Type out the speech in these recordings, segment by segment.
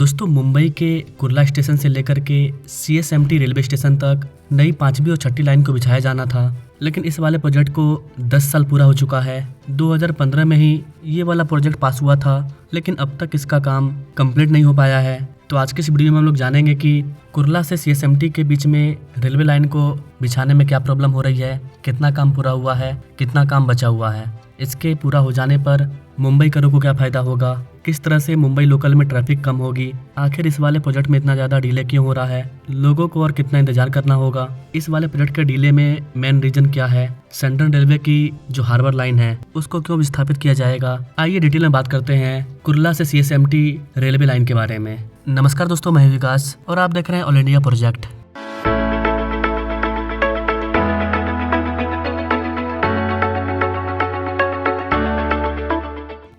दोस्तों, मुंबई के कुर्ला स्टेशन से लेकर के सीएसएमटी रेलवे स्टेशन तक नई 5वीं और 6ठी लाइन को बिछाया जाना था, लेकिन इस वाले प्रोजेक्ट को 10 साल पूरा हो चुका है। 2015 में ही ये वाला प्रोजेक्ट पास हुआ था, लेकिन अब तक इसका काम कंप्लीट नहीं हो पाया है। तो आज की इस वीडियो में हम लोग जानेंगे कि कुर्ला से सीएसएमटी के बीच में रेलवे लाइन को बिछाने में क्या प्रॉब्लम हो रही है, कितना काम पूरा हुआ है, कितना काम बचा हुआ है, इसके पूरा हो जाने पर मुंबई करों को क्या फायदा होगा, किस तरह से मुंबई लोकल में ट्रैफिक कम होगी, आखिर इस वाले प्रोजेक्ट में इतना ज़्यादा डिले क्यों हो रहा है, लोगों को और कितना इंतजार करना होगा, इस वाले प्रोजेक्ट के डिले में मेन रीजन क्या है, सेंट्रल रेलवे की जो हार्बर लाइन है उसको क्यों विस्थापित किया जाएगा। आइए डिटेल में बात करते हैं कुर्ला से सीएसएमटी रेलवे लाइन के बारे में। नमस्कार दोस्तों, मैं विकास और आप देख रहे हैं all India project.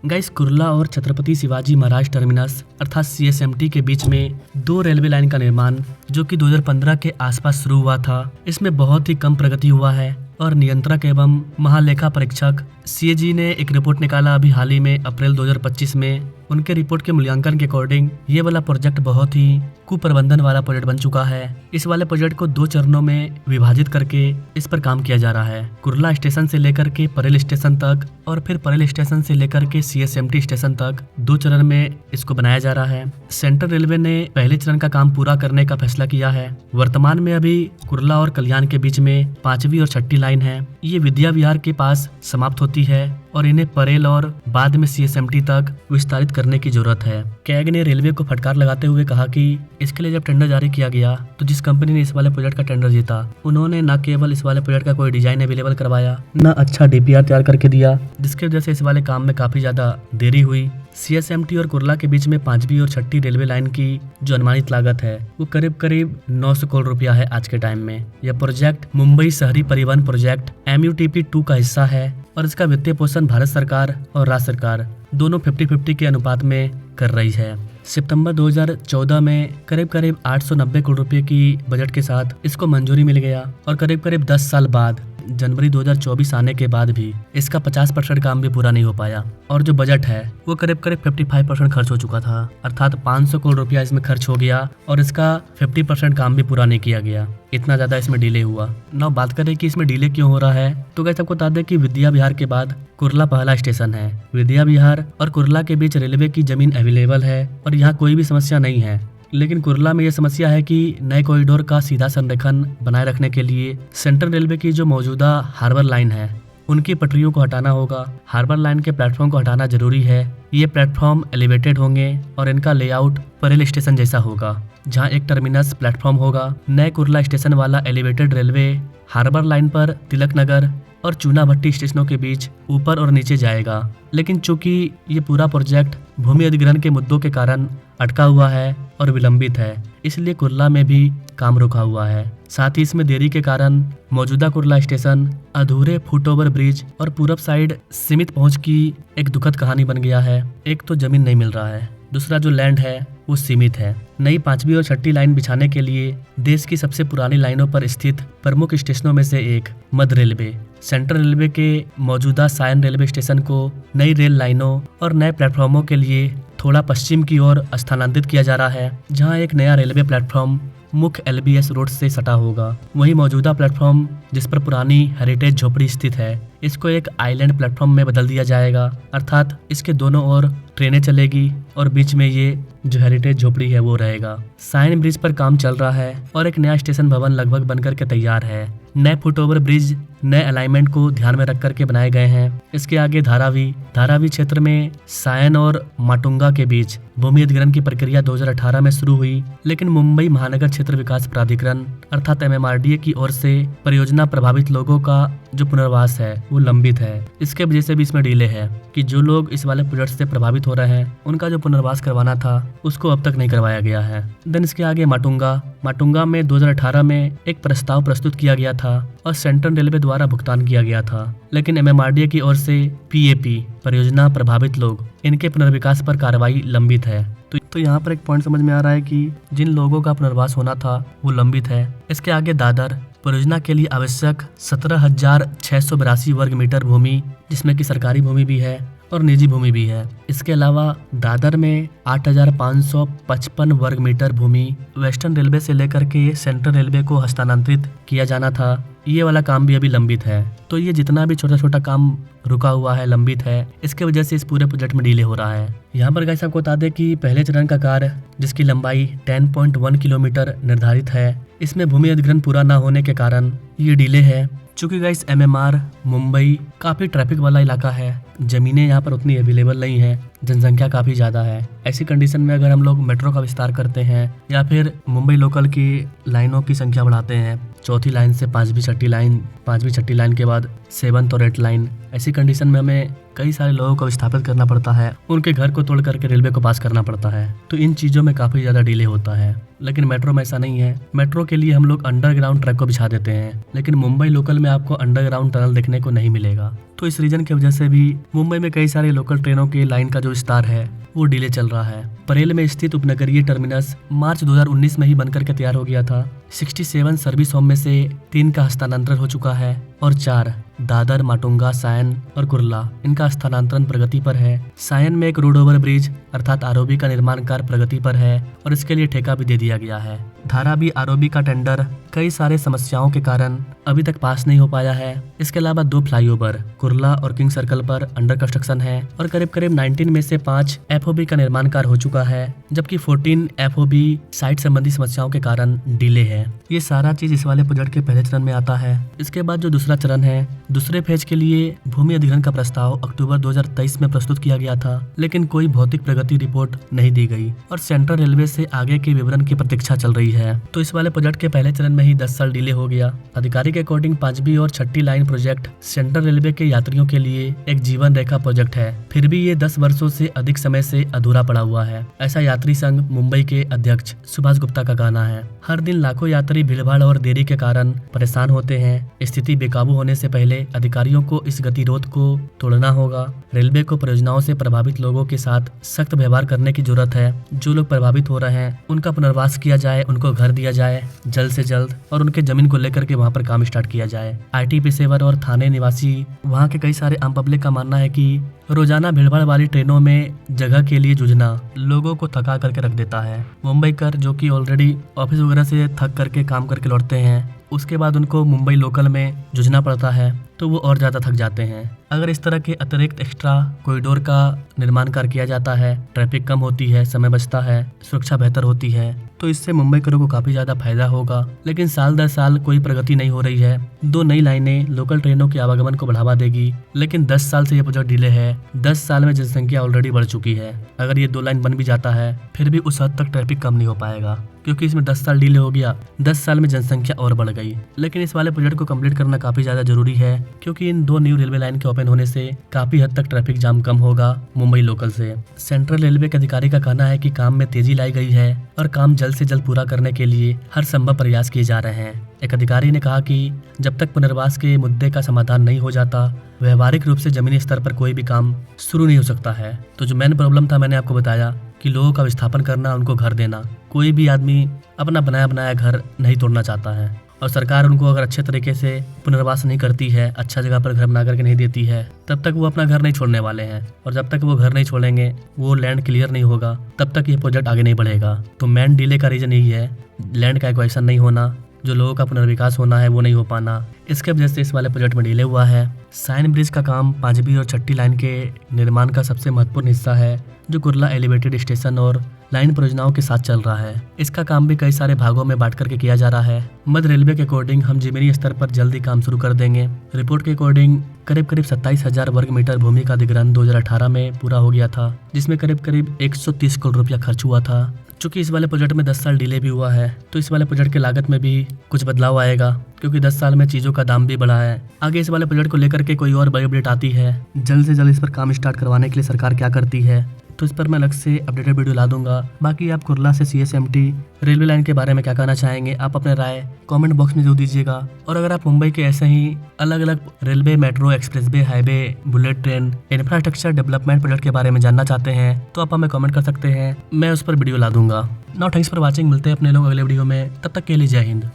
Guys, Kurla और छत्रपति शिवाजी महाराज टर्मिनस अर्थात सीएसएमटी के बीच में 2 रेलवे लाइन का निर्माण जो कि 2015 के आसपास शुरू हुआ था, इसमें बहुत ही कम प्रगति हुआ है और नियंत्रक एवं महालेखा परीक्षक सीएजी ने एक रिपोर्ट निकाला अभी हाल ही में अप्रैल 2025 में। उनके रिपोर्ट के मूल्यांकन के अकॉर्डिंग ये वाला प्रोजेक्ट बहुत ही कुप्रबंधन वाला प्रोजेक्ट बन चुका है। इस वाले प्रोजेक्ट को 2 चरणों में विभाजित करके इस पर काम किया जा रहा है। कुर्ला स्टेशन से लेकर के परेल स्टेशन तक और फिर परेल स्टेशन से लेकर के सीएसएमटी स्टेशन तक 2 चरण में इसको बनाया जा रहा है। सेंट्रल रेलवे ने पहले चरण का काम पूरा करने का फैसला किया है। वर्तमान में अभी कुर्ला और कल्याण के बीच में 5वीं और 6ठी लाइन है। ये विद्या विहार के पास समाप्त होती है और इन्हें परेल और बाद में सीएसएमटी तक विस्तारित करने की जरूरत है। कैग ने रेलवे को फटकार लगाते हुए कहा कि इसके लिए जब टेंडर जारी किया गया तो जिस कंपनी ने इस वाले प्रोजेक्ट का टेंडर जीता, उन्होंने न केवल इस वाले प्रोजेक्ट का कोई डिजाइन अवेलेबल करवाया, न अच्छा डीपीआर तैयार करके दिया, जिसकी वजह से इस वाले काम में काफी ज्यादा देरी हुई। सीएसएमटी और कुर्ला के बीच में 5वीं और 6ठी रेलवे लाइन की जो अनुमानित लागत है वो करीब 900 करोड़ रुपया है आज के टाइम में। यह प्रोजेक्ट मुंबई शहरी परिवहन प्रोजेक्ट MUTP 2 का हिस्सा है और इसका वित्तीय पोषण भारत सरकार और राज्य सरकार दोनों 50-50 के अनुपात में कर रही है। सितंबर 2014 में करीब 890 करोड़ रुपए की बजट के साथ इसको मंजूरी मिल गया और करीब 10 साल बाद जनवरी 2024 आने के बाद भी इसका 50% काम भी पूरा नहीं हो पाया और जो बजट है वो करीब 55% खर्च हो चुका था, अर्थात 500 करोड़ रुपया इसमें खर्च हो गया और इसका 50% काम भी पूरा नहीं किया गया। इतना ज्यादा इसमें डिले हुआ। ना बात करें कि इसमें डिले क्यों हो रहा है, तो गाइस आपको बता दें कि विद्या विहार के बाद कुर्ला पहला स्टेशन है। विद्या विहार और कुर्ला के बीच रेलवे की जमीन अवेलेबल है और यहाँ कोई भी समस्या नहीं है, लेकिन कुर्ला में यह समस्या है कि नए कॉरिडोर का सीधा संरेखण बनाए रखने के लिए सेंट्रल रेलवे की जो मौजूदा हार्बर लाइन है उनकी पटरियों को हटाना होगा। हार्बर लाइन के प्लेटफॉर्म को हटाना जरूरी है। ये प्लेटफॉर्म एलिवेटेड होंगे और इनका लेआउट परेल स्टेशन जैसा होगा, जहां एक टर्मिनस प्लेटफॉर्म होगा। नए कुर्ला स्टेशन वाला एलिवेटेड रेलवे हार्बर लाइन पर तिलक नगर और चूना भट्टी स्टेशनों के बीच ऊपर और नीचे जाएगा, लेकिन चूंकि ये पूरा प्रोजेक्ट भूमि अधिग्रहण के मुद्दों के कारण अटका हुआ है और विलंबित है, इसलिए कुर्ला में भी काम रुका हुआ है। साथ ही इसमें देरी के कारण मौजूदा कुर्ला स्टेशन अधूरे फुटओवर ब्रिज और पूरब साइड सीमित पहुंच की एक दुखद कहानी बन गया है। एक तो जमीन नहीं मिल रहा है, दूसरा जो लैंड है वो सीमित है। नई 5वीं और 6ठी लाइन बिछाने के लिए देश की सबसे पुरानी लाइनों पर स्थित प्रमुख स्टेशनों में से एक मध्य रेलवे सेंट्रल रेलवे के मौजूदा सायन रेलवे स्टेशन को नई रेल लाइनों और नए प्लेटफॉर्मों के लिए थोड़ा पश्चिम की ओर स्थानांतरित किया जा रहा है, जहां एक नया रेलवे प्लेटफॉर्म मुख्य LBS रोड से सटा होगा। वहीं मौजूदा प्लेटफॉर्म जिस पर पुरानी हेरिटेज झोपड़ी स्थित है, इसको एक आइलैंड प्लेटफॉर्म में बदल दिया जाएगा, अर्थात इसके दोनों ओर ट्रेनें चलेगी और बीच में ये जो हेरिटेज झोपड़ी है वो रहेगा। साइन ब्रिज पर काम चल रहा है और एक नया स्टेशन भवन लगभग बनकर के तैयार है। नए फुटओवर ब्रिज नए अलाइनमेंट को ध्यान में रख करके बनाए गए हैं। इसके आगे धारावी क्षेत्र में सायन और माटुंगा के बीच भूमि अधिग्रहण की प्रक्रिया 2018 में शुरू हुई, लेकिन मुंबई महानगर क्षेत्र विकास प्राधिकरण अर्थात MMRDA की ओर से परियोजना प्रभावित लोगों का जो पुनर्वास है वो लंबित है। इसके वजह से भी इसमें डिले है कि जो लोग इस वाले प्रोजेक्ट से प्रभावित हो रहे हैं उनका जो पुनर्वास करवाना था उसको अब तक नहीं करवाया गया है। देन इसके आगे माटुंगा में 2018 में एक प्रस्ताव प्रस्तुत किया गया था और सेंट्रल रेलवे द्वारा भुगतान किया गया था, लेकिन MMRDA की ओर से PAP परियोजना प्रभावित लोग इनके पुनर्विकास पर कार्रवाई लंबित है। तो यहाँ पर एक पॉइंट समझ में आ रहा है कि जिन लोगों का पुनर्वास होना था वो लंबित है। इसके आगे दादर परियोजना के लिए आवश्यक 17,682 वर्ग मीटर भूमि, जिसमें कि सरकारी भूमि भी है, और निजी भूमि भी है। इसके अलावा दादर में 8,555 वर्ग मीटर भूमि वेस्टर्न रेलवे से लेकर के सेंट्रल रेलवे को हस्तांतरित किया जाना था, ये वाला काम भी अभी लंबित है। तो ये जितना भी छोटा छोटा काम रुका हुआ है, लंबित है, इसके वजह से इस पूरे प्रोजेक्ट में डिले हो रहा है। यहाँ पर गाइस आपको बता दें कि पहले चरण का कार्य जिसकी लंबाई 10.1 किलोमीटर निर्धारित है, इसमें भूमि अधिग्रहण पूरा न होने के कारण ये डिले है। चूँकि गाइस MMR मुंबई काफ़ी ट्रैफिक वाला इलाका है, ज़मीनें यहाँ पर उतनी अवेलेबल नहीं है, जनसंख्या काफ़ी ज़्यादा है। ऐसी कंडीशन में अगर हम लोग मेट्रो का विस्तार करते हैं या फिर मुंबई लोकल की लाइनों की संख्या बढ़ाते हैं, चौथी लाइन से पांचवी छठी लाइन के बाद 7th और 8th लाइन, ऐसी कंडीशन में हमें कई सारे लोगों को विस्थापित करना पड़ता है, उनके घर को तोड़ करके रेलवे को पास करना पड़ता है। तो इन चीज़ों में काफ़ी ज़्यादा डिले होता है। लेकिन मेट्रो में ऐसा नहीं है। मेट्रो के लिए हम लोग अंडरग्राउंड ट्रैक को बिछा देते हैं, लेकिन मुंबई लोकल में आपको अंडरग्राउंड टनल देखने को नहीं मिलेगा। तो इस रीजन की वजह से भी मुंबई में कई सारे लोकल ट्रेनों की लाइन का जो विस्तार है वो डिले चल रहा है। परेल में स्थित उपनगरीय टर्मिनस मार्च 2019 में ही बनकर के तैयार हो गया था। 67 सर्विस होम में से 3 का हस्तांतरण हो चुका है और 4 दादर, माटुंगा, सायन और कुर्ला, इनका स्थानांतरण प्रगति पर है। सायन में एक रोड ओवर ब्रिज अर्थात आरओबी का निर्माण कार्य प्रगति पर है और इसके लिए ठेका भी दे दिया गया है। धारावी आरओबी का टेंडर कई सारे समस्याओं के कारण अभी तक पास नहीं हो पाया है। इसके अलावा 2 फ्लाईओवर कुर्ला और किंग सर्कल पर अंडर कंस्ट्रक्शन है और करीब करीब 19 में से 5 FOB का निर्माण कार्य हो चुका है, जबकि 14 FOB साइट संबंधी समस्याओं के कारण डिले है। ये सारा चीज इस वाले प्रोजेक्ट के पहले चरण में आता है। इसके बाद जो दूसरा चरण है, दूसरे फेज के लिए भूमि अधिग्रहण का प्रस्ताव अक्टूबर 2023 में प्रस्तुत किया गया था, लेकिन कोई भौतिक प्रगति रिपोर्ट नहीं दी गई और सेंट्रल रेलवे से आगे के विवरण की प्रतीक्षा चल रही है। तो इस वाले प्रोजेक्ट के पहले चरण में ही 10 साल डिले हो गया। अधिकारी के अकॉर्डिंग 5वीं और 6ठी लाइन प्रोजेक्ट सेंट्रल रेलवे के यात्रियों के लिए एक जीवन रेखा प्रोजेक्ट है, फिर भी ये 10 वर्षों से अधिक समय से अधूरा पड़ा हुआ है, ऐसा यात्री संघ मुंबई के अध्यक्ष सुभाष गुप्ता का कहना है। हर दिन लाखों यात्री भीड़भाड़ और देरी के कारण परेशान होते हैं। स्थिति बेकाबू होने से पहले अधिकारियों को इस गतिरोध को तोड़ना होगा। रेलवे को परियोजनाओं से प्रभावित लोगों के साथ सख्त व्यवहार करने की जरूरत है। जो लोग प्रभावित हो रहे हैं उनका पुनर्वास किया जाए, उनको घर दिया जाए जल्द से जल्द और उनके जमीन को लेकर के वहाँ पर काम स्टार्ट किया जाए। IT पेशेवर और थाने निवासी वहाँ के कई सारे आम पब्लिक का मानना है कि रोजाना भीड़भाड़ वाली ट्रेनों में जगह के लिए जूझना लोगों को थका करके रख देता है। मुंबईकर जो कि ऑलरेडी ऑफिस वगैरह से थक करके काम करके लौटते हैं, उसके बाद उनको मुंबई लोकल में जूझना पड़ता है, तो वो और ज़्यादा थक जाते हैं। अगर इस तरह के अतिरिक्त एक्स्ट्रा कॉरिडोर का निर्माण कार्य किया जाता है, ट्रैफिक कम होती है, समय बचता है, सुरक्षा बेहतर होती है, तो इससे मुंबईकरों को काफ़ी ज़्यादा फायदा होगा। लेकिन साल दर साल कोई प्रगति नहीं हो रही है। 2 नई लाइनें लोकल ट्रेनों के आवागमन को बढ़ावा देगी, लेकिन 10 साल से ये प्रोजेक्ट डिले है। 10 साल में जनसंख्या ऑलरेडी बढ़ चुकी है। अगर ये 2 लाइन बन भी जाता है फिर भी उस हद तक ट्रैफिक कम नहीं हो पाएगा, क्योंकि इसमें 10 साल डिले हो गया, 10 साल में जनसंख्या और बढ़ गई। लेकिन इस वाले प्रोजेक्ट को कंप्लीट करना काफ़ी ज़्यादा जरूरी है, क्योंकि इन 2 न्यू रेलवे लाइन के ओपन होने से काफ़ी हद तक ट्रैफिक जाम कम होगा मुंबई लोकल से। सेंट्रल रेलवे के अधिकारी का कहना है कि काम में तेजी लाई गई है और काम जल्द से जल्द पूरा करने के लिए हर संभव प्रयास किए जा रहे हैं। एक अधिकारी ने कहा कि जब तक पुनर्वास के मुद्दे का समाधान नहीं हो जाता, व्यवहारिक रूप से जमीनी स्तर पर कोई भी काम शुरू नहीं हो सकता है। तो जो मेन प्रॉब्लम था मैंने आपको बताया कि लोगों का विस्थापन करना, उनको घर देना। कोई भी आदमी अपना बनाया बनाया घर नहीं तोड़ना चाहता है और सरकार उनको अगर अच्छे तरीके से पुनर्वास नहीं करती है, अच्छा जगह पर घर बना करके नहीं देती है, तब तक वो अपना घर नहीं छोड़ने वाले हैं। और जब तक वो घर नहीं छोड़ेंगे, वो लैंड क्लियर नहीं होगा, तब तक ये प्रोजेक्ट आगे नहीं बढ़ेगा। तो मेन डिले का रीजन यही है, लैंड का एक्वाजिशन नहीं होना, जो लोगों का पुनर्विकास होना है वो नहीं हो पाना। इसके वजह से इस वाले प्रोजेक्ट में डिले हुआ है। साइन ब्रिज का काम 5वीं और 6ठी लाइन के निर्माण का सबसे महत्वपूर्ण हिस्सा है, जो कुर्ला एलिवेटेड स्टेशन और लाइन परियोजनाओं के साथ चल रहा है। इसका काम भी कई सारे भागों में बांट करके किया जा रहा है। मध्य रेलवे के अकॉर्डिंग हम जमीनी स्तर पर जल्दी काम शुरू कर देंगे। रिपोर्ट के अकॉर्डिंग करीब 27,000 वर्ग मीटर भूमि का अधिग्रहण 2018 में पूरा हो गया था, जिसमें करीब 130 करोड़ रुपया खर्च हुआ था। चूँकि इस वाले प्रोजेक्ट में 10 साल डिले भी हुआ है, तो इस वाले प्रोजेक्ट की लागत में भी कुछ बदलाव आएगा, क्योंकि 10 साल में चीज़ों का दाम भी बढ़ा है। आगे इस वाले प्रोजेक्ट को लेकर के कोई और बड़ी अपडेट आती है, जल्द से जल्द इस पर काम स्टार्ट करवाने के लिए सरकार क्या करती है, तो इस पर मैं अलग से अपडेटेड वीडियो ला दूंगा। बाकी आप कुर्ला से CSMT रेलवे लाइन के बारे में क्या कहना चाहेंगे, आप अपने राय कमेंट बॉक्स में जरूर दीजिएगा। और अगर आप मुंबई के ऐसे ही अलग अलग railway, metro, expressway, highway, bullet train, infrastructure development project के बारे में जानना चाहते हैं, तो आप हमें कमेंट कर सकते हैं, मैं उस पर वीडियो ला दूंगा। Now thanks for watching. मिलते हैं अपने लोग अगले वीडियो में, तब तक के लिए जय हिंद।